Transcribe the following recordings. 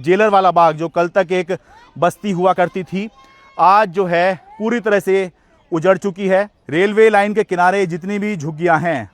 Jailer वाला बाग जो कल तक एक बस्ती हुआ करती थी, आज जो है पूरी तरह से उजड़ चुकी है। रेलवे लाइन के किनारे जितनी भी झुग्गियां हैं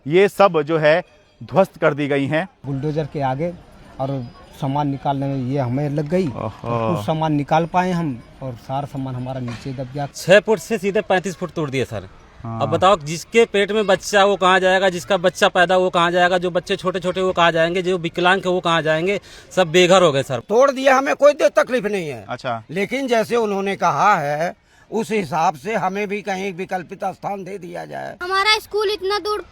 ये सब जो है ध्वस्त कर दी गई हैं। बुलडोजर के आगे और सामान निकालने में ये हमें लग गई, कुछ सामान निकाल पाए हम और सारा सामान हमारा नीचे दब गया। 6 फुट से सीधे 35 फुट तोड़ दिए सर। अब बताओ जिसके पेट में बच्चा वो कहाँ जाएगा, जिसका बच्चा पैदा वो कहाँ जाएगा, जो बच्चे छोटे छोटे वो कहाँ जाएंगे, जो विकलांग है वो कहाँ जाएंगे, सब बेघर हो गए सर। तोड़ दिया, हमें कोई तकलीफ नहीं है। अच्छा, लेकिन जैसे उन्होंने कहा है उस हिसाब से हमें भी कहीं विकल्पित स्थान दे दिया जाए। हमारा स्कूल इतना दूर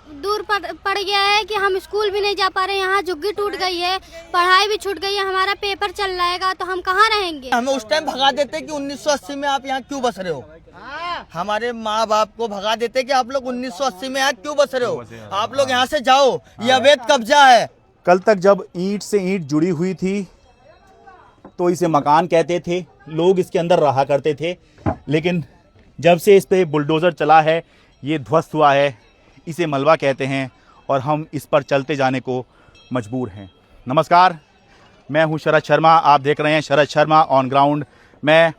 पड़ गया है कि हम स्कूल भी नहीं जा पा रहे। यहाँ झुग्गी टूट गई है, पढ़ाई भी छूट गई है, हमारा पेपर चल रहेगा तो हम कहाँ रहेंगे। हमें उस टाइम भगा देते कि 1980 में आप यहाँ क्यों बस रहे हो। हमारे माँ बाप को भगा देते कि आप लोग 1980 में यहाँ क्यों बस रहे हो, आप लोग यहाँ से जाओ, ये अवैध कब्जा है। कल तक जब ईंट से ईंट जुड़ी हुई थी तो इसे मकान कहते थे, लोग इसके अंदर रहा करते थे, लेकिन जब से इस पे बुलडोज़र चला है ये ध्वस्त हुआ है, इसे मलबा कहते हैं और हम इस पर चलते जाने को मजबूर हैं। नमस्कार, मैं हूं शरद शर्मा, आप देख रहे हैं शरद शर्मा ऑन ग्राउंड। मैं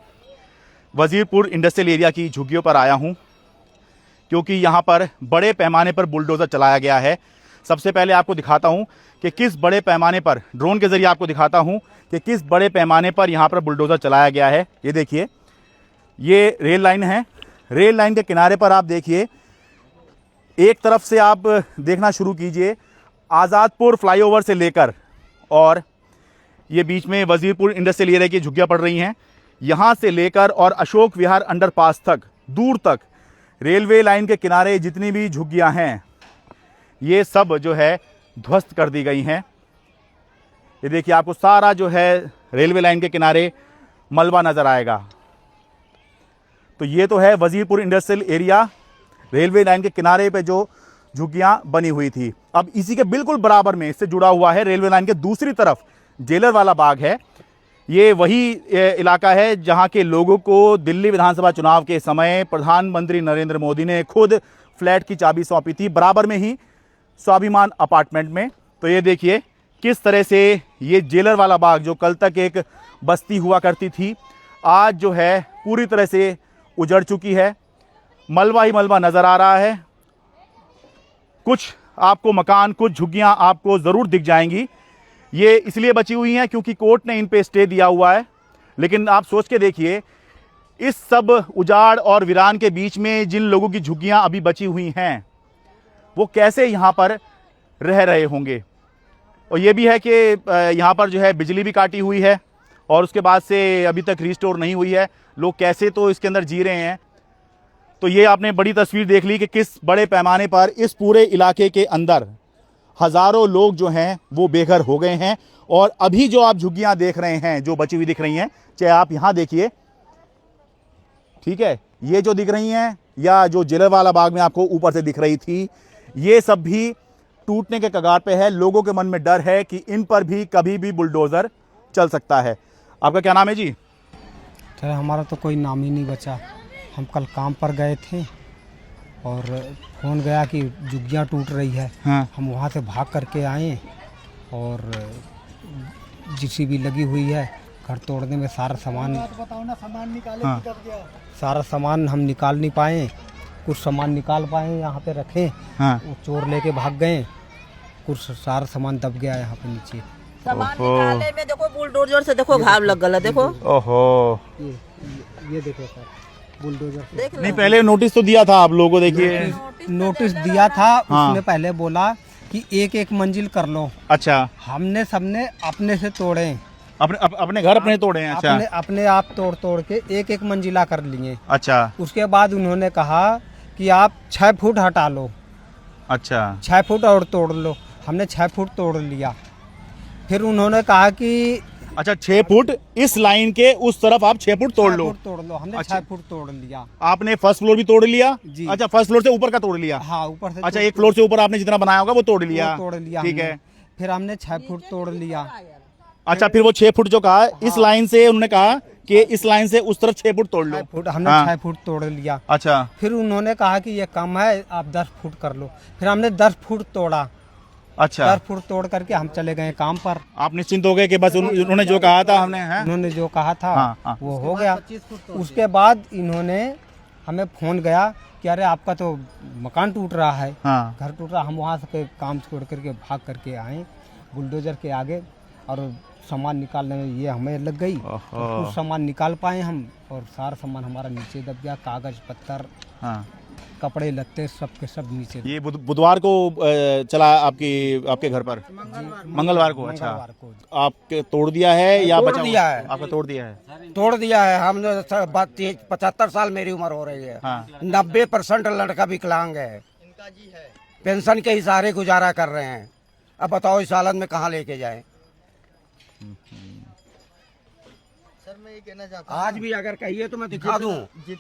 वजीरपुर इंडस्ट्रियल एरिया की झुग्गियों पर आया हूं क्योंकि यहां पर बड़े पैमाने पर बुलडोज़र चलाया गया है। सबसे पहले आपको दिखाता हूं कि किस बड़े पैमाने पर, ड्रोन के ज़रिए आपको दिखाता हूं कि किस बड़े पैमाने पर यहां पर बुलडोज़र चलाया गया है। ये देखिए, ये रेल लाइन है। रेल लाइन के किनारे पर आप देखिए, एक तरफ से आप देखना शुरू कीजिए, आज़ादपुर फ्लाईओवर से लेकर और ये बीच में वजीरपुर इंडस्ट्रियल एरिया की झुग्गियाँ पड़ रही हैं, यहाँ से लेकर और अशोक विहार अंडरपास तक, दूर तक रेलवे लाइन के किनारे जितनी भी झुग्गियाँ हैं ये सब जो है ध्वस्त कर दी गई हैं। ये देखिए, आपको सारा जो है रेलवे लाइन के किनारे मलबा नज़र आएगा। तो ये तो है Wazirpur industrial area, railway line के किनारे पे जो झुग्गियाँ बनी हुई थी। अब इसी के बिल्कुल बराबर में इससे जुड़ा हुआ है रेलवे लाइन के दूसरी तरफ जेलर वाला बाग है। ये वही इलाका है जहाँ के लोगों को दिल्ली विधानसभा चुनाव के समय प्रधानमंत्री नरेंद्र मोदी ने खुद फ्लैट की चाबी सौंपी थी, बराबर में ही स्वाभिमान अपार्टमेंट में। तो ये देखिए किस तरह से ये जेलर वाला बाग जो कल तक एक बस्ती हुआ करती थी, आज जो है पूरी तरह से उजड़ चुकी है। मलबा ही मलबा नज़र आ रहा है। कुछ आपको मकान, कुछ झुग्गियां आपको ज़रूर दिख जाएंगी। ये इसलिए बची हुई हैं क्योंकि कोर्ट ने इन पे स्टे दिया हुआ है। लेकिन आप सोच के देखिए, इस सब उजाड़ और वीरान के बीच में जिन लोगों की झुग्गियां अभी बची हुई हैं वो कैसे यहाँ पर रह रहे होंगे। और ये भी है कि यहाँ पर जो है बिजली भी काटी हुई है और उसके बाद से अभी तक रिस्टोर नहीं हुई है। लोग कैसे तो इसके अंदर जी रहे हैं। तो ये आपने बड़ी तस्वीर देख ली कि किस बड़े पैमाने पर इस पूरे इलाके के अंदर हज़ारों लोग जो हैं वो बेघर हो गए हैं। और अभी जो आप झुग्गियाँ देख रहे हैं जो बची हुई दिख रही हैं, चाहे आप यहाँ देखिए, ठीक है, ये जो दिख रही हैं या जो जेलर वाला बाग में आपको ऊपर से दिख रही थी, ये सब भी टूटने के कगार पे है। लोगों के मन में डर है कि इन पर भी कभी भी बुलडोज़र चल सकता है। आपका क्या नाम है जी? सर हमारा तो कोई नाम ही नहीं बचा। हम कल काम पर गए थे और फ़ोन गया कि झुग्गियाँ टूट रही है। हाँ। हम वहाँ से भाग करके आए और JCB लगी हुई है, घर तोड़ने में सारा सामान निकाले। हाँ। सारा सामान हम निकाल नहीं पाए, कुछ सामान निकाल पाए, यहाँ पे रखे। हाँ। वो चोर लेके भाग गए, कुछ सारा सामान दब गया यहाँ पे नीचे। सामान निकाले में देखो बुलडोजर से देखो घाव लग गया, देखो। ओहो, ये देखो सर, बुलडोजर नहीं, पहले नोटिस तो दिया था आप लोगों को। देखिए, नोटिस दिया था। हाँ। उसने पहले बोला कि एक एक मंजिल कर लो। अच्छा, हमने सबने अपने से तोड़े, अपने घर अपने तोड़े हैं। अच्छा, अपने आप तोड़ के एक एक मंजिला कर लिए। अच्छा, उसके बाद उन्होंने कहा कि आप 6 फुट हटा लो। अच्छा, 6 फुट और तोड़ लो। हमने 6 फुट तोड़ लिया। फिर उन्होंने कहा कि अच्छा 6 फुट इस लाइन के उस तरफ आप 6 फुट तोड़ लो। हमने अच्छा। 6 फुट तोड़ लिया। आपने फर्स्ट फ्लोर भी तोड़ लिया जी। अच्छा, फर्स्ट फ्लोर से ऊपर का तोड़ लिया। हाँ, ऊपर से। अच्छा, एक फ्लोर से ऊपर आपने जितना बनाया होगा वो तोड़ लिया। ठीक है। फिर हमने 6 फुट तोड़ लिया। अच्छा, फिर वो 6 फुट जो कहा, इस लाइन से उन्होंने कहा कि इस लाइन से उस तरफ 6 फुट तोड़ लो। हमने 6 फुट तोड़ लिया। अच्छा, फिर उन्होंने कहा कि ये कम है, आप 10 फुट कर लो। फिर हमने 10 फुट तोड़ा। अच्छा। घर फुट तोड़ करके हम चले गए काम पर। आप निश्चिंत हो गए कि बस उन्होंने जो कहा था हमने है? उन्होंने जो कहा था हाँ। वो हो गया। उसके बाद इन्होंने हमें फोन गया कि अरे आपका तो मकान टूट रहा है, हाँ। घर टूट रहा। हम वहाँ से काम छोड़ करके भाग करके आए बुलडोजर के आगे, और सामान निकालने में ये हमें लग गई। तो कुछ सामान निकाल पाए हम, और सारा सामान हमारा नीचे दब गया। कागज पत्तर, हाँ। कपड़े लत्ते सब के सब नीचे। ये बुधवार को चला आपके घर पर? मंगलवार को। अच्छा, आपके तोड़ दिया है या तोड़ बचा दिया हुआ? है। आपका तोड़ दिया है? तोड़ दिया है। हम 75 साल मेरी उम्र हो रही है। हाँ। 90% लड़का विकलांग है, पेंशन के ही सहारे गुजारा कर रहे हैं। अब बताओ इस हालत में कहाँ लेके जाए। सर मैं ये कहना चाहता हूँ, आज भी अगर कहिए तो मैं दिखा दूं,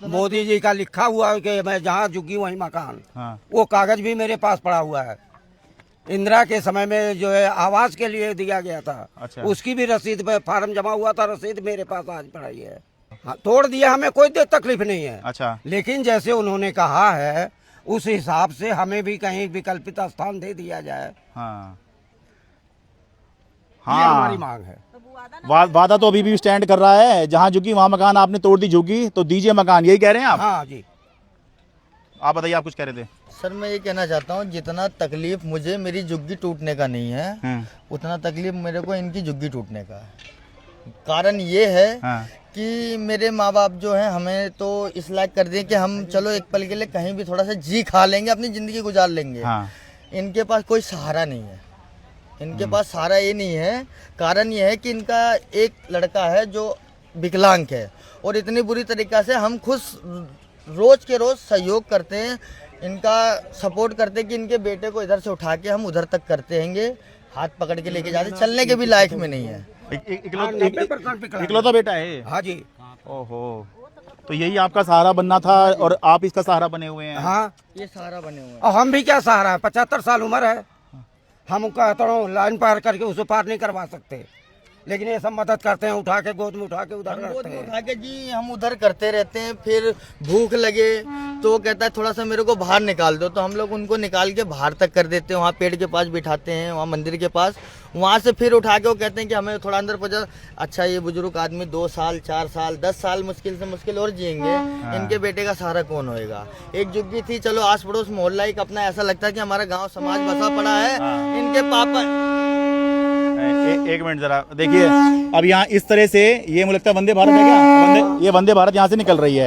मोदी जी का लिखा हुआ है कि मैं जहाँ झुकी वहीं मकान। हाँ। वो कागज भी मेरे पास पड़ा हुआ है। इंदिरा के समय में जो है आवास के लिए दिया गया था। अच्छा। उसकी भी रसीद पे फार्म जमा हुआ था, रसीद मेरे पास आज पड़ी है। हाँ, तोड़ दिया, हमें कोई तकलीफ नहीं है। अच्छा। लेकिन जैसे उन्होंने कहा है उस हिसाब से हमें भी कहीं विकल्पित स्थान दे दिया जाए। हाँ। ये हमारी मांग है। वादा तो अभी भी स्टैंड कर रहा है, जहाँ झुकी वहाँ मकान आपने तोड़ दी, झुकी तो दीजिए मकान, यही कह रहे हैं आप? हाँ जी। आप बताइए, आप कुछ कह रहे थे? सर मैं ये कहना चाहता हूँ, जितना तकलीफ मुझे मेरी झुग्गी टूटने का नहीं है, उतना तकलीफ मेरे को इनकी झुग्गी टूटने का है। कारण ये है कि मेरे माँ बाप जो हैं हमें तो इस लायक कर दिए कि हम चलो एक पल के लिए कहीं भी थोड़ा सा जी खा लेंगे, अपनी ज़िंदगी गुजार लेंगे। इनके पास कोई सहारा नहीं है। इनके पास सहारा ये नहीं है। कारण ये है कि इनका एक लड़का है जो विकलांग है, और इतनी बुरी तरीक़ा से हम खुद रोज़ के रोज़ सहयोग करते हैं, इनका सपोर्ट करते हैं कि इनके बेटे को इधर से उठा के हम उधर तक करते हैंगे, हाथ पकड़ के लेके जाते, चलने के भी लायक में नहीं है। इकलौता बेटा है? हाँ जी। ओहो, तो यही आपका सहारा बनना था और आप इसका सहारा बने हुए हैं? हाँ, ये सहारा बने हुए हैं। और हम भी क्या सहारा है, 75 साल उम्र है। हम कहता हूँ लाइन पार करके उसे पार नहीं करवा सकते, लेकिन ये सब मदद करते हैं, उठा के गोद में उठा के उधर करते हैं। उठा के जी हम उधर करते रहते हैं। फिर भूख लगे तो वो कहता है थोड़ा सा मेरे को बाहर निकाल दो, तो हम लोग उनको निकाल के बाहर तक कर देते हैं, वहाँ पेड़ के पास बिठाते हैं, वहाँ मंदिर के पास। वहाँ से फिर उठा के वो कहते हैं कि हमें थोड़ा अंदर पहुँचा। अच्छा, ये बुजुर्ग आदमी 2 साल 4 साल 10 साल मुश्किल से मुश्किल और जिएंगे, इनके बेटे का सहारा कौन होएगा? एक झुग्गी थी, चलो आस पड़ोस मोहल्ला एक अपना ऐसा लगता है कि हमारा गाँव समाज बसा पड़ा है। इनके पापा एक मिनट जरा देखिए, अब यहाँ इस तरह से ये मुझे लगता है वंदे भारत है क्या? ये वंदे भारत यहाँ से निकल रही है।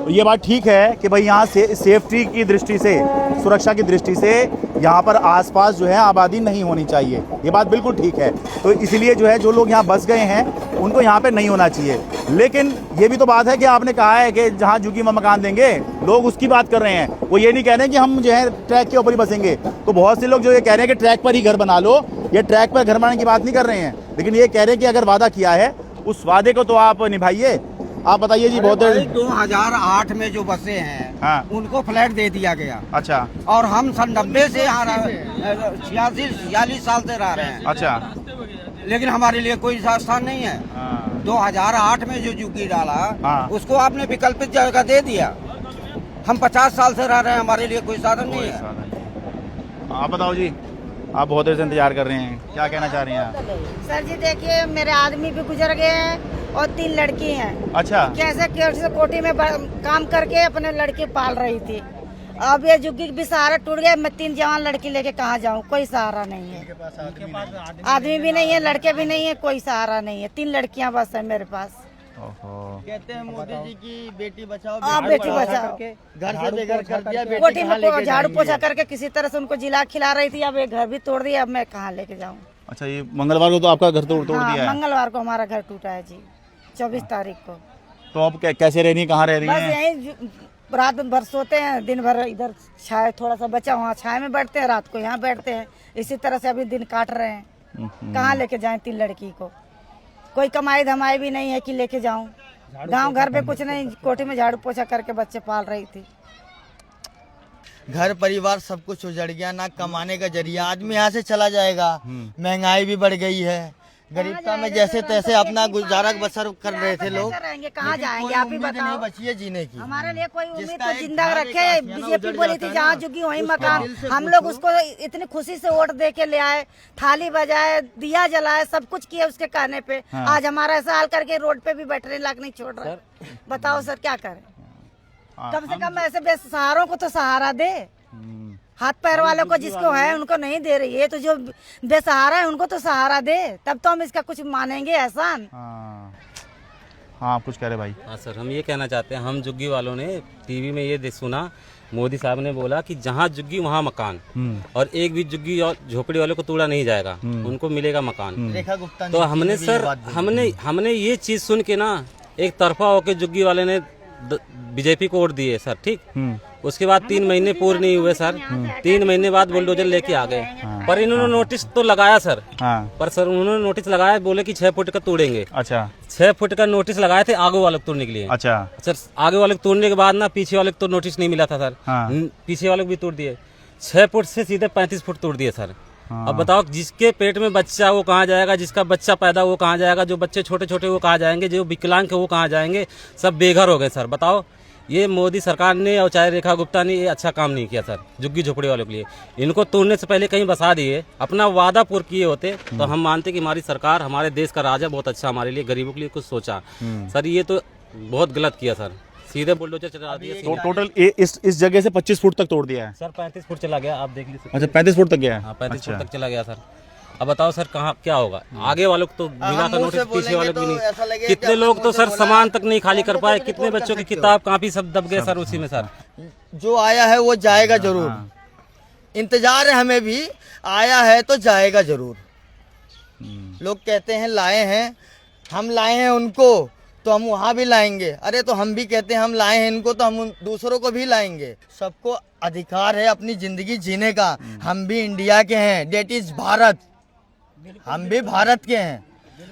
ये बात ठीक है कि भाई यहाँ से सेफ्टी की दृष्टि से, सुरक्षा की दृष्टि से यहाँ पर आसपास जो है आबादी नहीं होनी चाहिए, ये बात बिल्कुल ठीक है। तो इसलिए जो है जो लोग यहाँ बस गए हैं उनको यहाँ पे नहीं होना चाहिए। लेकिन ये भी तो बात है कि आपने कहा है कि जहाँ झुग्गी में मकान देंगे, लोग उसकी बात कर रहे हैं। वो ये नहीं कह रहे कि हम जो है ट्रैक के ऊपर ही बसेंगे। तो बहुत से लोग जो ये कह रहे हैं कि ट्रैक पर ही घर बना लो, ये ट्रैक पर घर बनाने की बात नहीं कर रहे हैं, लेकिन ये कह रहे हैं कि अगर वादा किया है उस वादे को तो आप निभाइए। आप बताइए जी। बहुत 2008 में जो बसे हैं, हाँ। उनको फ्लैट दे दिया गया। अच्छा। और हम सन 90 से यहाँ 46 साल से रह रहे हैं। अच्छा। लेकिन हमारे लिए कोई स्थान नहीं है। 2008 में जो झुग्गी डाला, उसको आपने विकल्पित जगह दे दिया। हम 50 साल से रह रहे हैं, हमारे लिए कोई साधन नहीं है। आप बताओ जी, आप बहुत देर से इंतजार कर रहे हैं, क्या कहना चाह रही हैं आप? सर जी देखिए, मेरे आदमी भी गुजर गए हैं और 3 लड़की हैं। अच्छा। कैसे कोठी में काम करके अपने लड़की पाल रही थी। अब ये झुग्गी भी सहारा टूट गया। मैं 3 जवान लड़की लेके कहाँ जाऊँ? कोई सहारा नहीं है। आदमी भी नहीं है, लड़के भी नहीं है, कोई सहारा नहीं है। 3 लड़कियाँ बस है मेरे पास। कहते हैं मोदी जी की बेटी बचाओ, बेटी बचाओ, घर से बेघर कर दिया। कोठी में झाड़ू पोछा करके किसी तरह से उनको जिला खिला रही थी। अब ये घर भी तोड़ दिया, अब मैं कहाँ लेके जाऊँ? अच्छा, ये मंगलवार को तो आपका घर तोड़ दिया है? मंगलवार को हमारा घर टूटा है जी, 24 तारीख को। तो अब कैसे रह रही, कहाँ रह रही बस हैं? यहीं रात भर सोते हैं, दिन भर इधर छाए, थोड़ा सा बचा वहाँ छाए में बैठते हैं, रात को यहाँ बैठते हैं। इसी तरह से अभी दिन काट रहे हैं। कहाँ लेके जाएं 3 लड़की को? कोई कमाई धमाई भी नहीं है कि लेके जाऊं। गांव घर में कुछ नहीं, कोठी में झाड़ू पोछा करके बच्चे पाल रही थी। घर परिवार सब कुछ उजड़ गया, ना कमाने का जरिया। आदमी यहाँ से चला जाएगा, महंगाई भी बढ़ गई है, गरीबता में जैसे तैसे अपना गुजारा बसर कर रहे थे लोग। रहेंगे कहाँ लेकिन जाएंगे कोई आप ही उम्मीद बताओ। नहीं बची है जीने की। हमारे लिए कोई उम्मीद जिसका तो एक जिंदा घर रखे। एक आशियाना बीजेपी उजड़ बोली जाता थी है जहाँ ना, झुग्गी वहीं उसका मकान। दिल से हम कुछ लोग हो। उसको इतनी खुशी से वोट दे के ले आए, थाली बजाए, दिया जलाए, सब कुछ किया उसके कहने पे। आज हमारा ऐसा हाल करके रोड पे भी बैठने लायक नहीं छोड़ रहा। बताओ सर क्या करें। कम से कम ऐसे बेसहारों को तो सहारा दे। हाथ पैर वालों को जिसको है उनको नहीं दे रही है, तो जो बेसहारा है उनको तो सहारा दे, तब तो हम इसका कुछ मानेंगे एहसान। हाँ कुछ कह रहे भाई। हाँ सर, हम ये कहना चाहते हैं, हम झुग्गी वालों ने टीवी में ये सुना, मोदी साहब ने बोला कि जहाँ झुग्गी वहाँ मकान, और एक भी झुग्गी और झोपड़ी वालों को तोड़ा नहीं जाएगा, उनको मिलेगा मकान। रेखा गुप्ता तो हमने सर हमने ये चीज सुन के ना एक तरफा होके झुग्गी वाले ने बीजेपी को वोट दिए सर, ठीक। उसके बाद 3 महीने पूरे नहीं हुए सर, 3 महीने बाद बुलडोजर लेके आ गए। पर इन्होंने नोटिस तो लगाया सर, पर सर उन्होंने नोटिस लगाया, बोले कि 6 फुट का तोड़ेंगे। अच्छा 6 फुट का नोटिस लगाए थे आगे वाले को तोड़ने के लिए। अच्छा सर आगे वाले को तोड़ने के बाद ना पीछे वाले को तो नोटिस नहीं मिला था सर। पीछे वाले को भी तोड़ दिए, 6 फुट से सीधे 35 फुट तोड़ दिए सर। अब बताओ जिसके पेट में बच्चा वो कहाँ जाएगा, जिसका बच्चा पैदा वो कहाँ जाएगा, जो बच्चे छोटे छोटे वो कहाँ जाएंगे, जो विकलांग है वो कहाँ जाएंगे, सब बेघर हो गए सर। बताओ ये मोदी सरकार ने और चाहे रेखा गुप्ता ने ये अच्छा काम नहीं किया सर झुग्गी झोपड़ी वालों के लिए। इनको तोड़ने से पहले कहीं बसा दिए, अपना वादा पूरा किए होते तो हम मानते कि हमारी सरकार, हमारे देश का राजा बहुत अच्छा हमारे लिए, गरीबों के लिए कुछ सोचा। सर ये तो बहुत गलत किया सर, सीधे बुलडोजर चला दिया। तो टोटल इस जगह से 25 फुट तक तोड़ दिया है सर 35 फुट चला गया, आप देख लीजिए। अच्छा 35 फुट तक गया है। 35 फुट तक चला गया सर। अब बताओ सर कहाँ क्या होगा, आगे वालों को तो मिला था नोटिस, पीछे वालों को भी नहीं। कितने लोग तो सर सामान तक नहीं खाली कर पाए, कितने बच्चों की किताब कापी सब दब गए सर उसी में सर। जो आया है वो जाएगा जरूर, इंतजार है हमें भी, आया है तो जाएगा जरूर। लोग कहते हैं लाए हैं, हम लाए हैं उनको तो हम वहाँ भी लाएंगे। अरे तो हम भी कहते हैं हम लाए हैं इनको तो हम दूसरों को भी लाएंगे। सबको अधिकार है अपनी जिंदगी जीने का। हम भी इंडिया के हैं, डेट इज भारत, हम भी भारत के हैं,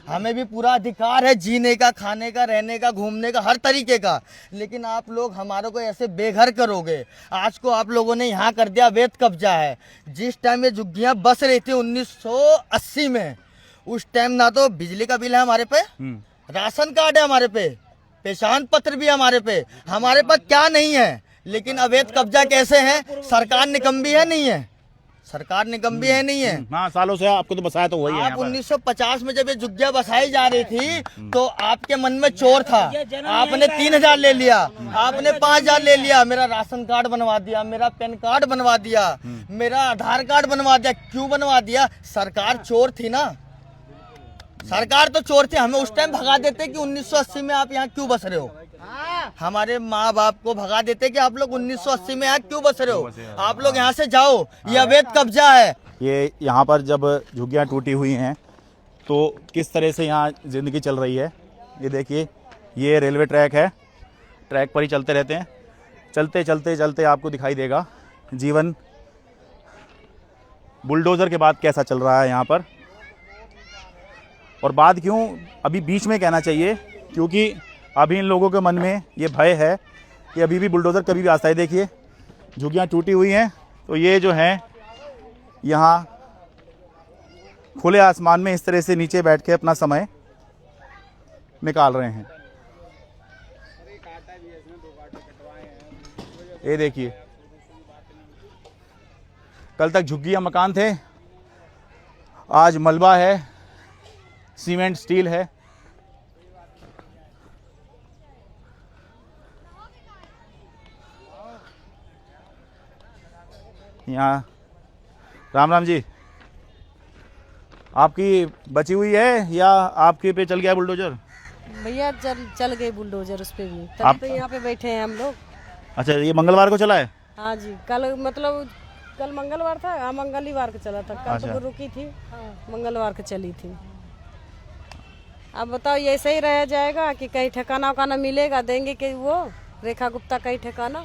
हमें भी पूरा अधिकार है जीने का, खाने का, रहने का, घूमने का, हर तरीके का। लेकिन आप लोग हमारे को ऐसे बेघर करोगे। आज को आप लोगों ने यहाँ कर दिया अवैध कब्जा है। जिस टाइम ये झुग्गियाँ बस रही थी 1980 में, उस टाइम ना तो बिजली का बिल है हमारे पे, राशन कार्ड है हमारे पे, पहचान पत्र भी हमारे पे, हमारे पास क्या नहीं है। लेकिन अवैध कब्जा कैसे है? सरकार निकम्मी है नहीं है, सरकार निकम्मी है नहीं है। हाँ सालों से आपको तो बसाया तो वही है। आप 1950 में जब ये झुग्गियाँ बसाई जा रही थी तो आपके मन में चोर था, आपने 3000 ले लिया, आपने 5000 ले लिया, मेरा राशन कार्ड बनवा दिया, मेरा पैन कार्ड बनवा दिया, मेरा आधार कार्ड बनवा दिया। क्यों बनवा दिया? सरकार चोर थी ना, सरकार तो चोर थे। हमें उस टाइम भगा देते कि 1980 में आप यहाँ क्यों बस रहे हो। हमारे माँ बाप को भगा देते कि आप लोग 1980 में यहाँ क्यों बस रहे हो, आप लोग यहाँ से जाओ, ये अवैध कब्जा है। ये यहाँ पर जब झुग्गियाँ टूटी हुई हैं तो किस तरह से यहाँ ज़िंदगी चल रही है। ये देखिए, ये रेलवे ट्रैक है, ट्रैक पर ही चलते रहते हैं, चलते चलते चलते आपको दिखाई देगा जीवन बुलडोज़र के बाद कैसा चल रहा है यहाँ पर। और बात क्यों अभी बीच में कहना चाहिए, क्योंकि अभी इन लोगों के मन में ये भय है कि अभी भी बुलडोज़र कभी भी आ सकता है। देखिए झुग्गियाँ टूटी हुई हैं, तो ये जो हैं यहाँ खुले आसमान में इस तरह से नीचे बैठ के अपना समय निकाल रहे हैं। ये देखिए, कल तक झुग्गियाँ मकान थे, आज मलबा है, सीमेंट स्टील है। यहाँ राम राम जी, आपकी बची हुई है या आपके पे चल गया बुलडोजर? भैया चल गए बुलडोजर उस पे भी, तभी आप तो यहाँ पे बैठे हैं हम लोग। अच्छा, ये मंगलवार को चला है? हाँ जी, कल मतलब कल मंगलवार था, हाँ मंगलवार को चला था। कल अच्छा। तो रुकी थी, मंगलवार को चली थी। अब बताओ ये ऐसे ही रह जाएगा कि कहीं ठिकाना उकाना मिलेगा, देंगे कि वो रेखा गुप्ता कहीं ठिकाना?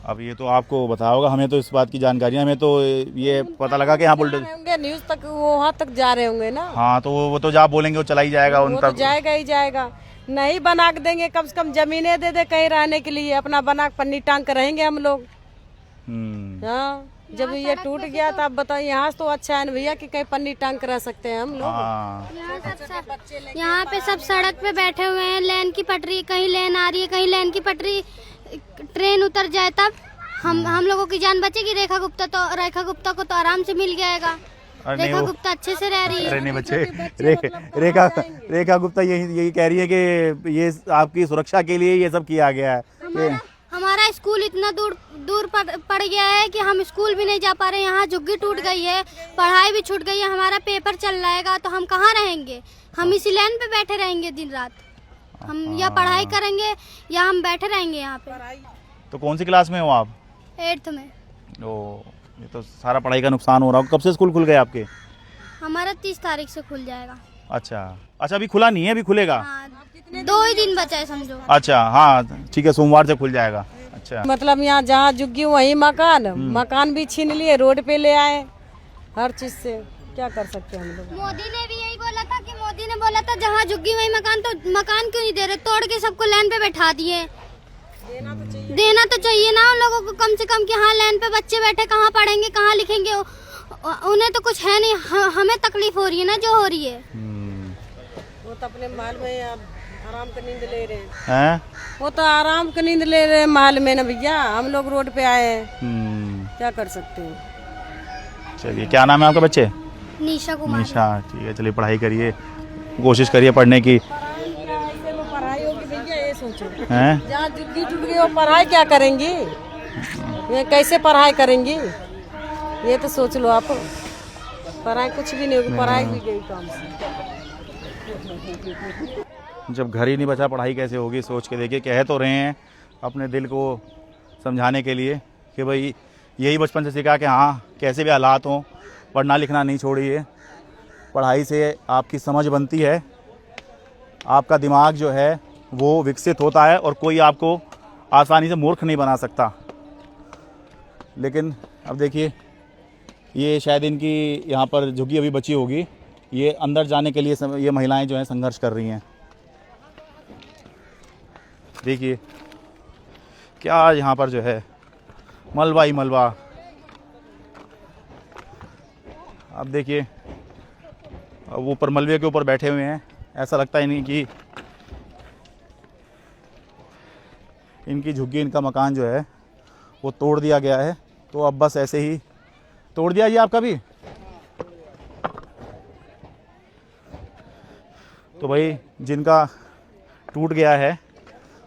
अब ये तो आपको बताया होगा, हमें तो इस बात की जानकारी है। हमें तो ये पता लगा कि हाँ बुलडोजर होंगे, न्यूज तक वहाँ तक जा रहे होंगे ना। हाँ, तो वो तो जहाँ बोलेंगे वो चला ही जाएगा उन वो तो तक। जाएगा ही जाएगा। नहीं बना के देंगे, कम से कम जमीनें दे दे कहीं रहने के लिए, अपना बना के पन्नी टांग कर रहेंगे हम लोग। हाँ, जब ये टूट गया तो आप बताओ यहाँ तो अच्छा है ना भैया कि कहीं पन्नी टांग कर रह सकते हैं हम लोग। हाँ। यहाँ पे सब सड़क पे बैठे हुए हैं, लेन की पटरी, कहीं लेन आ रही है, कहीं लेन की पटरी, ट्रेन उतर जाए तब हम लोगों की जान बचेगी। रेखा गुप्ता को तो आराम से मिल जाएगा। रेखा गुप्ता अच्छे से रह रही है। अरे नहीं बच्चे, रेखा गुप्ता यही कह रही है कि ये आपकी सुरक्षा के लिए ये सब किया गया है। हमारा स्कूल इतना दूर पड़ गया है कि हम स्कूल भी नहीं जा पा रहे। यहाँ झुग्गी टूट गई है, पढ़ाई भी छूट गई है, हमारा पेपर चल रहेगा तो हम कहाँ रहेंगे? हम इसी लाइन पे बैठे रहेंगे दिन रात। हम या पढ़ाई करेंगे या हम बैठे रहेंगे यहाँ पे। तो कौन सी क्लास में हो आप? 8th में। ओ, ये तो सारा पढ़ाई का नुकसान हो रहा है। कब से स्कूल खुल गए आपके? हमारा 30 तारीख से खुल जाएगा। अच्छा, अभी खुला नहीं है, अभी खुलेगा। हाँ, 2 ही दिन बचा है समझो। अच्छा, हाँ ठीक है, सोमवार से खुल जाएगा। अच्छा, मतलब यहाँ जहाँ झुग्गी वही मकान भी छीन लिए, रोड पे ले आए, हर चीज से क्या कर सकते हैं हम लोग। मोदी ने भी यही बोला था कि मोदी ने बोला था जहाँ झुग्गी वही मकान, तो मकान क्यों नहीं दे रहे? तोड़ के सबको लाइन पे बैठा दिए। देना तो चाहिए ना उन लोगों को कम से कम कि हाँ लाइन पे बच्चे बैठे, कहाँ पढ़ेंगे, कहाँ लिखेंगे? उन्हें तो कुछ है नहीं, हमें तकलीफ हो रही है ना जो हो रही है। वो तो अपने महल में आराम की नींद ले रहे हैं। वो तो आराम की नींद ले रहे हैं महल में ना भैया, हम लोग रोड पे आए हैं, क्या कर सकते हैं। चलिए, क्या नाम है आपका बच्चे? निशा कुमार। निशा, ठीक है, चलिए पढ़ाई करिए, कोशिश करिए पढ़ने की। पढ़ाई होगी भैया ये सोचो, हैं? जहाँ झुग्गी टूट गई वो पढ़ाई क्या करेंगी? ये कैसे पढ़ाई करेंगी? ये तो सोच लो आप, पढ़ाई कुछ भी नहीं होगी, पढ़ाई भी गई काम से। जब घर ही नहीं बचा, पढ़ाई कैसे होगी? सोच के देखिए। कह तो रहे हैं अपने दिल को समझाने के लिए कि भाई यही बचपन से सीखा कि हाँ कैसे भी हालात हों, पढ़ना लिखना नहीं छोड़िए। पढ़ाई से आपकी समझ बनती है, आपका दिमाग जो है वो विकसित होता है और कोई आपको आसानी से मूर्ख नहीं बना सकता। लेकिन अब देखिए, ये शायद इनकी यहाँ पर झुग्गी अभी बची होगी, ये अंदर जाने के लिए ये महिलाएं जो हैं संघर्ष कर रही हैं। देखिए क्या यहाँ पर जो है मलबा ही मलबा। अब देखिए, अब ऊपर मलबे के ऊपर बैठे हुए हैं, ऐसा लगता ही नहीं कि इनकी झुग्गी, इनका मकान जो है वो तोड़ दिया गया है। तो अब बस ऐसे ही तोड़ दिया। ये आपका भी? तो भाई जिनका टूट गया है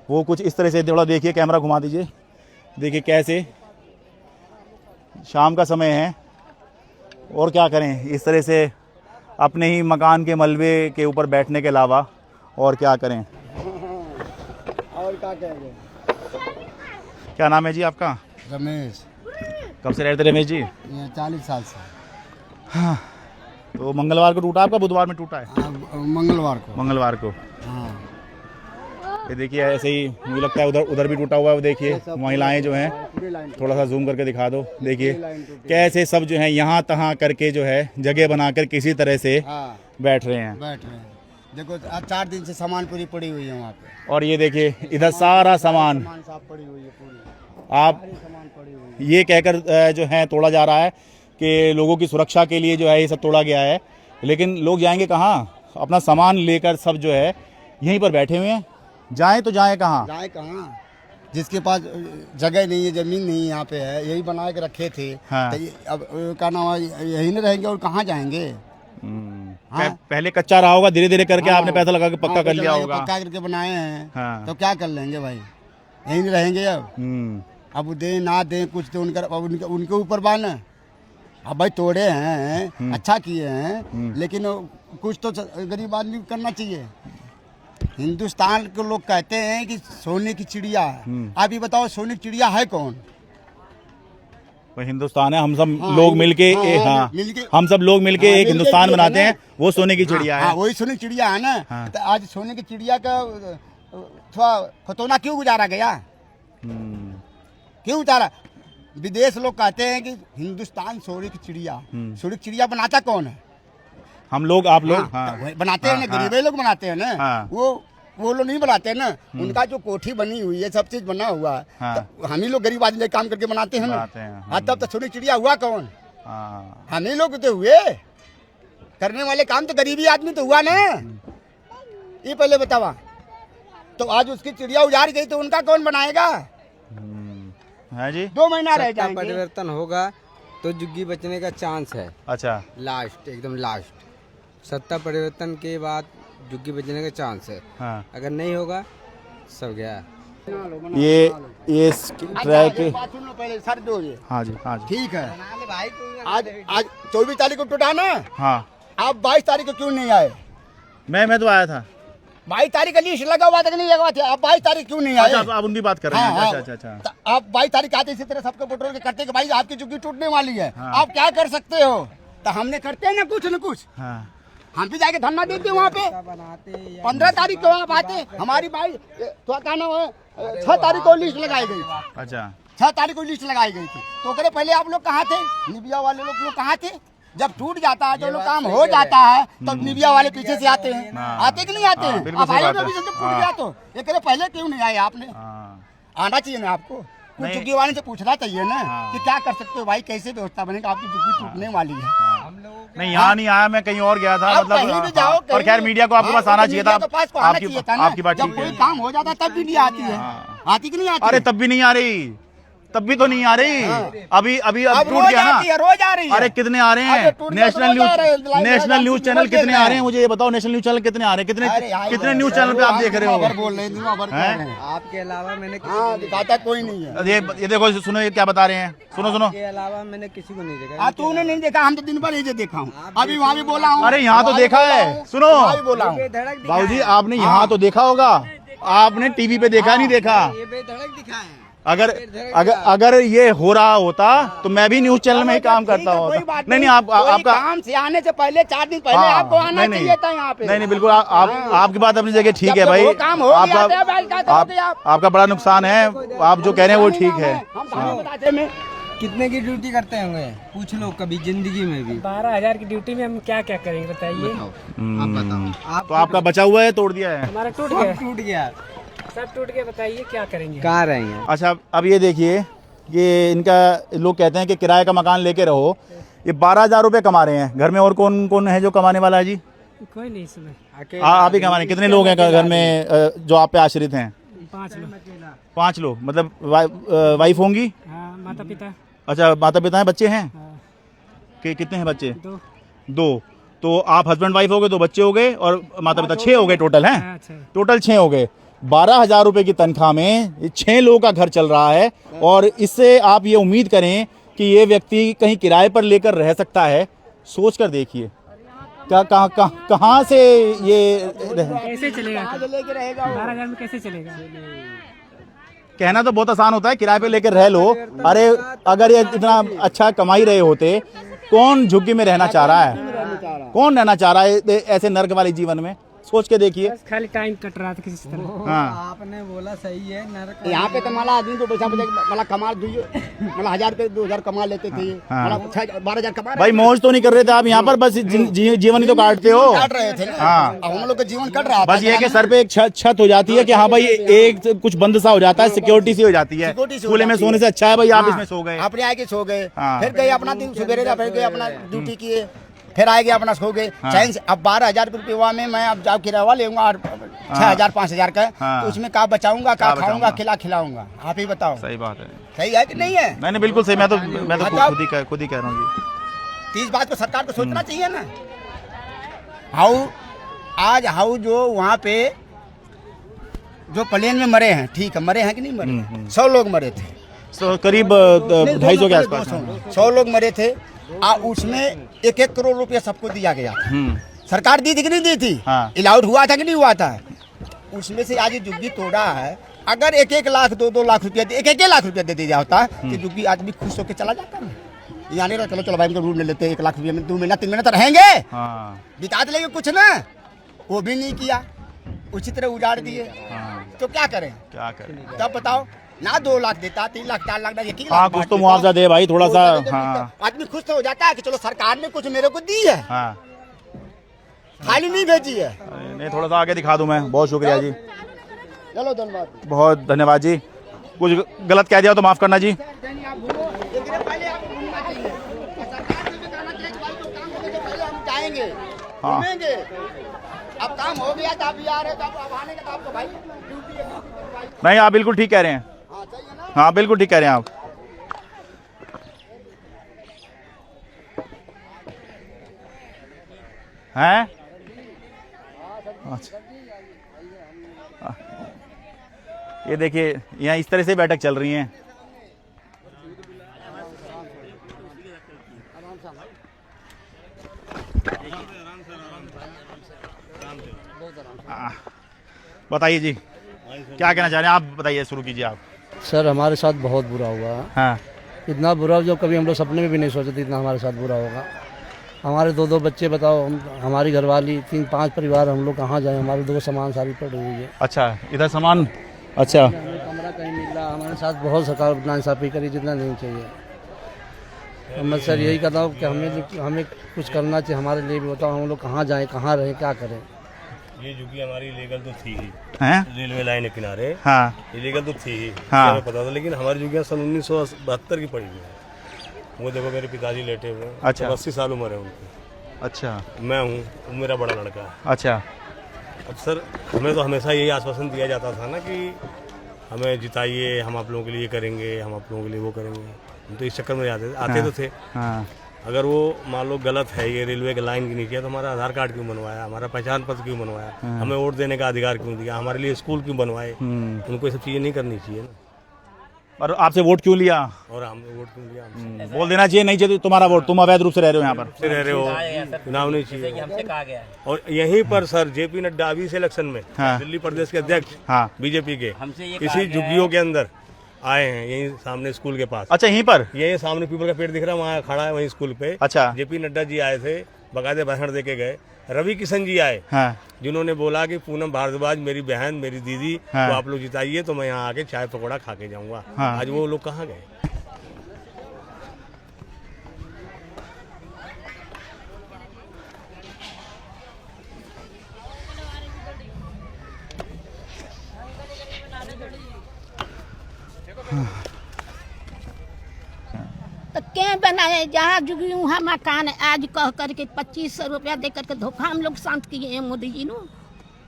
वो कुछ इस तरह से, थोड़ा देखिए, कैमरा घुमा दीजिए, देखिए कैसे शाम का समय है और क्या करें, इस तरह से अपने ही मकान के मलबे के ऊपर बैठने के अलावा और क्या करें। और क्या कहेंगे। क्या नाम है जी आपका? रमेश। कब से रहते रमेश जी? ये 40 साल से। हाँ, तो मंगलवार को टूटा आपका, बुधवार में टूटा है? मंगलवार को। हाँ। ये देखिए, ऐसे ही मुझे लगता है उधर भी टूटा हुआ है। वो देखिए महिलाएं जो हैं, थोड़ा सा जूम करके दिखा दो, देखिए कैसे सब जो है यहाँ तहाँ करके जो है जगह बनाकर किसी तरह से बैठ रहे हैं। देखो 4 दिन से सामान पूरी पड़ी हुई है वहाँ पे। और ये देखिए इधर सारा सामान पड़ी हुई है पूरी। आप ये कहकर जो है तोड़ा जा रहा है कि लोगों की सुरक्षा के लिए जो है ये सब तोड़ा गया है, लेकिन लोग जाएंगे कहाँ? अपना सामान लेकर सब जो है यहीं पर बैठे हुए हैं। जाएं तो जाएं कहाँ? जिसके पास जगह नहीं है, जमीन नहीं यहाँ पे है, यही बना के रखे थे। हाँ। तो अब क्या नाम है, यही नहीं रहेंगे और कहाँ जाएंगे? हाँ? पहले कच्चा रहा होगा, धीरे धीरे करके आपने पैसा लगा के पक्का कर लिया होगा। पक्का करके बनाए हैं। हाँ। तो क्या कर लेंगे भाई, यही नहीं रहेंगे अब दे ना दे कुछ तो उनके ऊपर बान। अब भाई तोड़े हैं, अच्छा किए हैं, लेकिन कुछ तो गरीब आदमी को करना चाहिए। हिंदुस्तान के लोग कहते हैं कि सोने की चिड़िया है। आप ये बताओ सोने की चिड़िया है कौन? वो हिंदुस्तान है, हम सब लोग मिलके हम सब लोग मिलके एक हिंदुस्तान बनाते हैं, वो सोने की चिड़िया है। वही सोने की चिड़िया है ना। तो आज सोने की चिड़िया का थोड़ा खतौना क्यों गुजारा गया? क्यों उतारा? विदेश लोग कहते हैं कि हिंदुस्तान सोने की चिड़िया। सोने की चिड़िया बनाता कौन है? हम लोग, आप लोग। बनाते हैं ना, गरीब लोग बनाते हैं ना। वो वो लोग नहीं बनाते ना, उनका जो कोठी बनी हुई है, सब चीज बना हुआ है, हाँ। तो हम ही लोग गरीब आदमी काम करके बनाते हैं ना। हाँ, तब तो छोटी चिड़िया हुआ कौन? हम ही लोग तो हुए करने वाले काम, तो गरीबी आदमी तो हुआ ना। ये पहले बतावा, तो आज उसकी चिड़िया उजाड़ गई तो उनका कौन बनाएगा? है जी। 2 महीना रह जाएंगे। परिवर्तन होगा तो झुग्गी बचने का चांस है। अच्छा, लास्ट, एकदम लास्ट सत्ता परिवर्तन के बाद झुग्गी बचने का चांस है। हाँ। अगर नहीं होगा सब गया। ये ट्रैक, पहले सर दो ये। हाँ जी, हाँ जी, ठीक है। आज 24 तारीख को टूटा ना, हाँ। आप 22 तारीख को क्यों नहीं आए? मैं तो आया था। 22 तारीख का लिस्ट लगा हुआ था कि नहीं लगा हुआ था? आप 22 तारीख क्यों नहीं आए? अच्छा, आप उनकी बात कर रहे हैं। हाँ, अच्छा, अच्छा, अच्छा। तो आप 22 तारीख आते इसी तरह सबको पेट्रोल के करते कि भाई आपकी झुग्गी टूटने वाली है, हाँ। आप क्या कर सकते हो? तो हमने करते हैं ना कुछ न कुछ। हाँ। हम भी जाके धरना देते वहाँ पे। 15 तारीख को आप आते, हमारी भाई तो क्या नाम है, 6 तारीख को लिस्ट लगाई गई थी। अच्छा, 6 तारीख को लिस्ट लगाई गई थी। तो करे पहले आप लोग कहाँ थे? निबिया वाले लोग कहाँ थे? जब टूट जाता है, जो लोग काम हो जाता है, तब निबिया वाले पीछे से आते हैं। आते कि नहीं आते हैं? अब आए अभी से टूट गया तो ये करे पहले क्यों नहीं आए आपने? आना चाहिए ना आपको, कुछ झुग्गी वाले से पूछना चाहिए ना कि क्या कर सकते हो भाई, कैसे व्यवस्था बनेगा, आपकी झुग्गी टूटने वाली है। नहीं यहाँ नहीं आया, मैं कहीं और गया था। आप मतलब कहीं भी जाओ, और खैर मीडिया को आपके पास आना चाहिए था। आपकी बात जब ठीक कोई है। काम हो जाता तब भी नहीं आती है। आती कि नहीं आती? अरे तब भी नहीं आ रही, तब भी तो नहीं आ रही। अभी अब टूट गया ना, रोज आ रही है। अरे कितने आ रहे हैं? नेशनल न्यूज चैनल कितने आ रहे हैं? मुझे ये बताओ, नेशनल न्यूज चैनल कितने आ रहे हैं? कितने न्यूज चैनल पे आप देख रहे हो? बोल रहे हैं आपके अलावा मैंने दिखाता कोई नहीं है। ये देखो, सुनो ये क्या बता रहे हैं। सुनो के अलावा मैंने किसी को नहीं देखा। तूने नहीं देखा? हम तो दिन भर ये देखा हूँ, अभी वहाँ भी बोला हूँ। अरे यहाँ तो देखा है। सुनो बोला हूँ बाबूजी, आपने यहाँ तो देखा होगा, आपने टीवी पे देखा नहीं देखा। बेधड़क दिखा है। अगर ये हो रहा होता तो मैं भी न्यूज चैनल में ही काम करता होता। नहीं, आपका काम से आने से पहले 4 दिन पहले आपको आना चाहिए था यहाँ पे। नहीं, बिल्कुल आपकी बात अपनी जगह ठीक है भाई। आपका बड़ा नुकसान है, आप जो कह रहे हैं वो ठीक है। कितने की ड्यूटी करते होंगे पूछ लो कभी जिंदगी में भी। 12,000 की ड्यूटी में हम क्या क्या करेंगे बताइए? आप बताओ। तो आपका बचा हुआ है, तोड़ दिया है? हमारा टूट गया, सब टूट गया। बताइए क्या करेंगे? कहाँ रहेंगे? अच्छा, अब ये देखिए, ये इनका लोग कहते हैं कि किराए का मकान लेके रहो। ये 12,000 रुपये कमा रहे हैं। घर में और कौन कौन है जो कमाने वाला है जी? कोई नहीं इसमें। आप ही कमाने। कितने लोग हैं घर में जो आप पे आश्रित हैं? 5 लोग। 5 लोग, मतलब वाइफ होंगी? हाँ, माता पिता। अच्छा, माता पिता हैं, बच्चे हैं? हाँ। कितने हैं बच्चे? 2। तो आप हस्बैंड वाइफ हो गए, 2 बच्चे हो गए और माता पिता 6 हो गए टोटल हैं। टोटल 6 हो गए। 12,000 रुपए की तनख्वाह में 6 लोगों का घर चल रहा है। और इससे आप ये उम्मीद करें कि ये व्यक्ति कहीं किराए पर लेकर रह सकता है। सोच कर देखिए कहाँ से ये कैसे चलेगा? 12,000 में कैसे चलेगा? कहना तो बहुत आसान होता है, किराए पे लेकर रह लो। अरे अगर ये इतना अच्छा कमाई रहे होते, कौन झुग्गी में रहना चाह रहा है? कौन रहना चाह रहा है ऐसे नर्क वाले जीवन में? सोच के देखिए। खाली टाइम कट रहा था किसी तरह। हाँ, आपने बोला सही है। नरक यहाँ पे तो मला आदमी को पैसा मला कमा 1,000 रुपए 2,000 कमा लेते थे। 12,000 कमा भाई मौज तो नहीं कर रहे थे आप यहाँ पर, बस जीवन ही तो काटते हो। काट रहे थे। हाँ, अब हम लोग का जीवन कट रहा। बस ये कि सर पे एक छत हो जाती है कि हाँ भाई एक कुछ बंद सा हो जाता है, सिक्योरिटी सी हो जाती है। खुले में सोने से अच्छा है भाई आप इसमें सो गए, अपने आके सो गए, फिर गए अपना दिन सवेरे, फिर गए अपना ड्यूटी किए, फिर आए गए अपना सो गए चैन से। अब 12,000 रुपये में मैं अब जाओ किराया लेऊंगा और 6,000 5,000 का, तो उसमें क्या बचाऊंगा, क्या खाऊंगा, खिलाऊंगा? आप ही बताओ। सही बात है। सही है कि नहीं है? मैंने बिल्कुल सही। मैं तो खुद ही कह रहा हूँ जी। इस बात को सरकार को सोचना चाहिए ना। हाउ जो वहाँ पे जो प्लेन में मरे हैं, ठीक है, मरे हैं कि नहीं मरे? 100 लोग मरे थे, करीब 250 के आसपास 100 लोग मरे थे। उसमें 1-1 करोड़ रुपया सबको दिया गया था। सरकार दी थी कि नहीं दी थी? अलाउड हुआ था कि नहीं हुआ था? उसमें से आज झुग्गी तोड़ा है। अगर 1-1 लाख 2-2 लाख रुपया 1-1 लाख रुपया दे दिया होता तो झुग्गी आदमी खुश होकर चला जाता ना। यहाँ नहीं रहा, चलो भाई हम रूम ले लेते हैं, 1 लाख रुपया में 2 महीना 3 महीना तो रहेंगे, बिता लेंगे कुछ ना। वो भी नहीं किया, उसी तरह उजाड़ दिए। तो क्या करें? तब बताओ ना, 2 लाख देता, 3 लाख 4 लाख, 1 लाख। हाँ, कुछ तो मुआवजा दे भाई थोड़ा सा। हाँ, आदमी खुश तो हो जाता है कि चलो सरकार ने कुछ मेरे को दी है। खाली नहीं भेजी है। नहीं, थोड़ा सा आगे दिखा दूं मैं। बहुत शुक्रिया जी, चलो धन्यवाद। बहुत धन्यवाद जी। कुछ गलत कह दिया तो माफ करना जी। हाँ, घूमेंगे। अब काम हो गया तो आप भी आ रहे तो आप आने का आपको भाई ड्यूटी है। नहीं आप बिल्कुल ठीक कह रहे हैं। हाँ बिल्कुल ठीक कह रहे हैं आप। हैं? अच्छा, ये देखिए यहाँ इस तरह से बैठक चल रही है। बताइए जी, क्या कहना चाह रहे हैं आप? बताइए, शुरू कीजिए आप। सर हमारे साथ बहुत बुरा हुआ। हाँ, इतना बुरा जो कभी हम लोग सपने में भी नहीं सोचे थे इतना हमारे साथ बुरा होगा। हमारे दो बच्चे, बताओ, हमारी घरवाली, 3-5 परिवार, हम लोग कहाँ जाएं? हमारे 2 सामान सारी पड़ी हुई है। अच्छा, इधर सामान। अच्छा, कमरा कहीं मिल रहा। हमारे साथ बहुत सरकार नाइंसाफी करी, जितना नहीं चाहिए। मैं सर यही कहता हूँ कि हमें कुछ करना चाहिए हमारे लिए भी। बताओ हम लोग कहाँ जाएँ, कहाँ रहें, क्या करें? ये झुग्गी हमारी लीगल तो थी ही, रेलवे लाइन के किनारे। हाँ, इलीगल तो थी ही, हाँ, हमें पता था। लेकिन हमारी झुग्गियाँ सन 1972 की पड़ी हुई है। वो देखो मेरे पिताजी लेटे हुए हैं। अच्छा, 80 साल उम्र है उनकी। अच्छा, मैं हूँ, मेरा बड़ा लड़का है। अच्छा। अब सर हमें तो हमेशा यही आश्वासन दिया जाता था ना कि हमें जिताइए, हम आप लोगों के लिए करेंगे, हम आप लोगों के लिए वो करेंगे। हम तो इस चक्कर में आते तो थे। हाँ, अगर वो मान लो गलत है, ये रेलवे के लाइन की नीचे है, तो हमारा आधार कार्ड क्यों बनवाया, हमारा पहचान पत्र क्यों बनवाया, हमें वोट देने का अधिकार क्यों दिया, हमारे लिए स्कूल क्यों बनवाए? उनको ये सब चीज़ें नहीं करनी चाहिए ना। और आपसे वोट क्यों लिया? और हमने वोट क्यों लिया? बोल देना चाहिए, नहीं चाहिए तुम्हारा वोट, तुम अवैध रूप से रह रहे हो यहाँ पर। रह रहे हो, चुनाव नहीं चाहिए। हमसे कहा गया। और यहीं पर सर जेपी नड्डा अभी से इलेक्शन में दिल्ली प्रदेश के अध्यक्ष बीजेपी के किसी झुग्गियों के अंदर आए हैं, यहीं सामने स्कूल के पास। अच्छा, यहीं पर? यही सामने पीपल का पेड़ दिख रहा है, वहाँ खड़ा है, वहीं स्कूल पे। अच्छा, जेपी नड्डा जी आए थे, बकायदे भाषण दे के गए। रवि किशन जी आए, जिन्होंने बोला कि पूनम भारद्वाज मेरी बहन, मेरी दीदी को आप लोग जिताइए तो मैं यहाँ आके चाय पकौड़ा खा के जाऊंगा। आज वो लोग कहाँ गए? तो क्या बनाए? जहाँ जुगी वहाँ मकान है। आज कह करके 2500 रुपया दे करके धोखा हम लोग शांत किए हैं मोदी जी नो।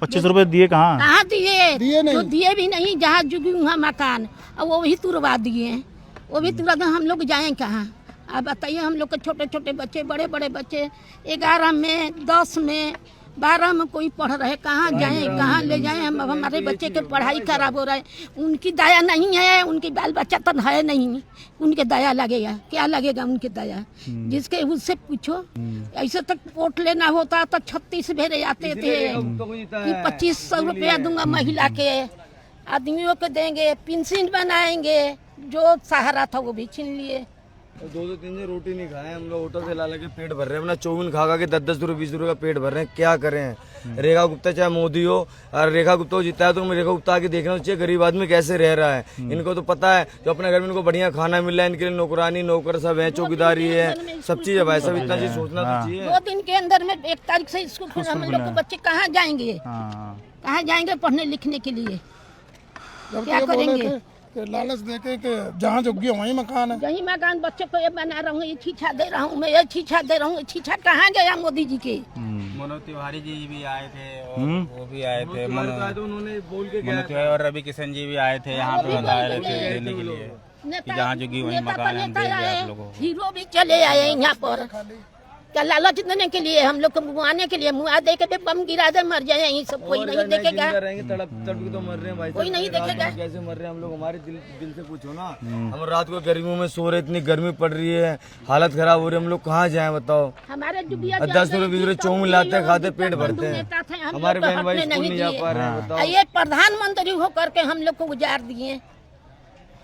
25 रुपए दिए कहाँ? कहाँ दिए? तो दिए भी नहीं। जहाँ जुगी वहाँ मकान, और वो भी तुरवा दिए। वो भी तुरवा गए। हम लोग जाएं कहाँ? अब बताइए, हम लोग के छोटे छोटे बच्चे, बड़े बड़े बच्चे, 11 में, 10 में, 12 में कोई पढ़ रहे। कहाँ जाएं, कहाँ ले जाएं? हम हमारे बच्चे के पढ़ाई खराब हो रहा है। उनकी दया नहीं है, उनकी बाल बच्चा तो है नहीं, उनके दया लगेगा? क्या लगेगा उनके दया? जिसके उससे पूछो। ऐसे तक वोट लेना होता तो 36 भेजे जाते थे कि 2500 रुपया दूंगा महिला के, आदमियों को देंगे, पेंशन बनाएंगे। जो सहारा था वो भी छीन लिए। 2-3 दिन रोटी नहीं खाए हम लोग, होटल से ला के पेट भर रहे हैं। अपना चौमिन खा के 10-10 रुपये 20 रुपये का पेट भर रहे हैं। क्या करें? रेखा गुप्ता चाहे मोदी हो, और रेखा गुप्ता हो जीता है तो रेखा गुप्ता आके देखना चाहिए गरीब आदमी कैसे रह रहा है। इनको तो पता है, जो अपने घर में इनको बढ़िया खाना मिल रहा है, इनके लिए नौकरानी नौकर सब है, चौकीदारी है, सब चीज है भाई। सब इतना चीज सोचना तो चाहिए। 2 दिन के अंदर में 1 तारीख से स्कूल खुला। हम लोग के बच्चे कहाँ जाएंगे? कहाँ जाएंगे पढ़ने लिखने के लिए? क्या करेंगे? लालच देके कि जहाँ झुग्गी वहीं मकान है, यही मकान बच्चों को ये बना रहा हूँ, ये छीछा दे रहा हूँ मैं, ये छीछा दे रहा हूँ। छीछा कहाँ गया मोदी जी के? मनोज तिवारी जी भी आए थे, और वो भी आए थे, उन्होंने बोल के गए। और रवि किशन जी भी आए थे यहाँ पे बता रहे थे देने के लिए कि जहाँ झुग्गी वहीं मकान हम देंगे आप लोगों को। हीरो भी चले आए यहाँ पर, क्या लालच देने के लिए? हम लोग को मुआने के लिए? मुआ दे के बम गिरा दे मर जाए यहीं सब। कोई नहीं देखेगा। तड़प तो मर रहे हैं भाई, कोई नहीं देखेगा। कैसे मर रहे हैं हम लोग? हमारे दिल से पूछो ना। हम रात को गर्मियों में सो रहे, इतनी गर्मी पड़ रही है, हालत खराब हो रही है। हम लोग कहाँ जाए बताओ? हमारे 10 रुपये 20 रुपये चौमिन लाते हैं, खाते, पेट भरते हैं। हमारे बहन भाई स्कूल नहीं जा पा रहे हैं। बताओ, ये प्रधानमंत्री होकर के हम लोग को गुजार दिए।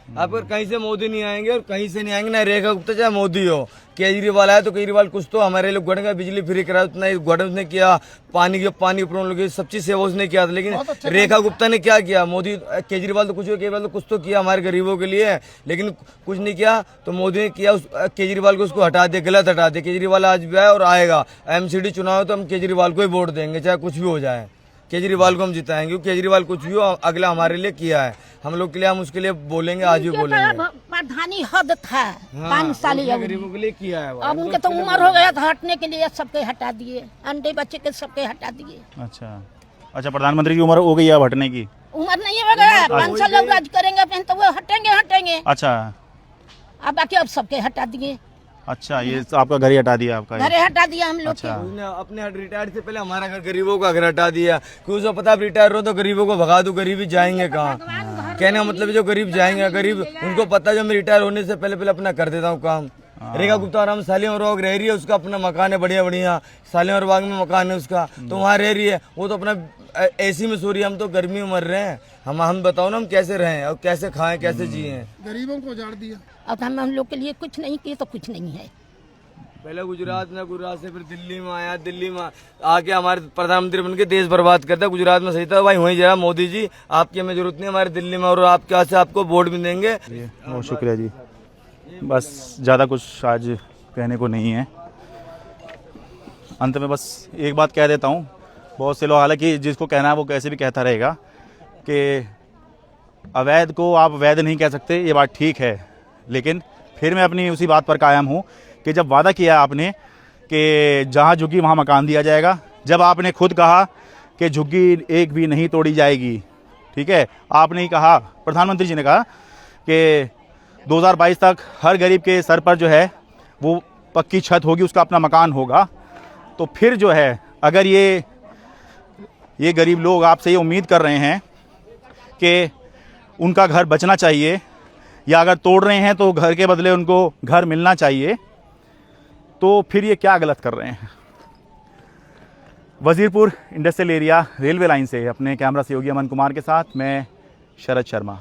आप अगर कहीं से मोदी नहीं आएंगे और कहीं से नहीं आएंगे, ना रेखा गुप्ता चाहे मोदी हो, केजरीवाल आया तो केजरीवाल कुछ तो हमारे लोग गढ़ का बिजली फ्री करा, उतना गढ़ उसने किया, पानी ऊपर सब चीज सेवा उसने किया था। लेकिन रेखा गुप्ता ने क्या किया? मोदी केजरीवाल तो केजरीवाल तो कुछ तो किया हमारे गरीबों के लिए, लेकिन कुछ नहीं किया। तो मोदी ने किया, केजरीवाल को उसको हटा दिया, गलत हटा दिया। केजरीवाल आज भी आया और आएगा, एमसीडी चुनाव तो हम केजरीवाल को ही वोट देंगे, चाहे कुछ भी हो जाए, केजरीवाल को हम जिताएंगे, क्योंकि केजरीवाल कुछ भी हो अगला हमारे लिए किया है, हम लोग के लिए, हम उसके लिए बोलेंगे, आज भी बोलेंगे। प्रधानी हद था 5 साल गरीबों के लिए किया है। अब उनके तो उम्र हो गया था हटने के लिए, सबके हटा दिए, अंडे बच्चे के सबके हटा दिए। अच्छा प्रधानमंत्री की उम्र हो गई अब हटने की? उम्र नहीं हो गया, 5 साल लोग राज करेंगे फिर तो वो हटेंगे। अच्छा, अब बाकी अब सबके हटा दिए। अच्छा, ये आपका घर ही हटा दिया? आपका घर हटा दिया हम लोग। अच्छा। अपने रिटायर से पहले हमारा घर, गरीबों का घर हटा दिया, क्योंकि उसको पता रिटायर हो तो गरीबों को भगा दो, गरीबी जाएंगे कहाँ? कहने का मतलब जो गरीब जाएंगे, गरीब उनको पता है जो मैं रिटायर होने से पहले अपना कर देता हूँ काम। रेखा गुप्ता आराम सालियार बाग रह रही है, उसका अपना मकान है बढ़िया, सालियार बाग में मकान है उसका, तो वहाँ रह रही है, वो तो अपना एसी में सो रही है, हम तो गर्मी में मर रहे हैं। हम बताओ ना, हम कैसे रहें और कैसे खाएं, कैसे जिए? गरीबों को उजाड़ दिया। अब हम लोग के लिए कुछ नहीं किए तो कुछ नहीं है। पहले गुजरात से फिर दिल्ली में आया, दिल्ली में आके हमारे प्रधानमंत्री बन के देश बर्बाद करता। गुजरात में सही था भाई, वहीं जाए मोदी जी, आपकी हमें जरूरत नहीं हमारे दिल्ली में, और आपके यहाँ से आपको वोट भी देंगे। बहुत शुक्रिया जी, बस ज़्यादा कुछ आज कहने को नहीं है। अंत में बस एक बात कह देता हूँ, बहुत से लोग, हालांकि जिसको कहना है वो कैसे भी कहता रहेगा कि अवैध को आप वैध नहीं कह सकते, ये बात ठीक है, लेकिन फिर मैं अपनी उसी बात पर कायम हूँ कि जब वादा किया आपने कि जहाँ झुग्गी वहाँ मकान दिया जाएगा, जब आपने खुद कहा कि झुग्गी एक भी नहीं तोड़ी जाएगी, ठीक है, आपने ही कहा, प्रधानमंत्री जी ने कहा कि 2022 तक हर गरीब के सर पर जो है वो पक्की छत होगी, उसका अपना मकान होगा, तो फिर जो है अगर ये गरीब लोग आपसे ये उम्मीद कर रहे हैं कि उनका घर बचना चाहिए, या अगर तोड़ रहे हैं तो घर के बदले उनको घर मिलना चाहिए, तो फिर ये क्या गलत कर रहे हैं? Wazirpur industrial area railway line से अपने कैमरा सहयोगी अमन कुमार के साथ मैं शरद शर्मा।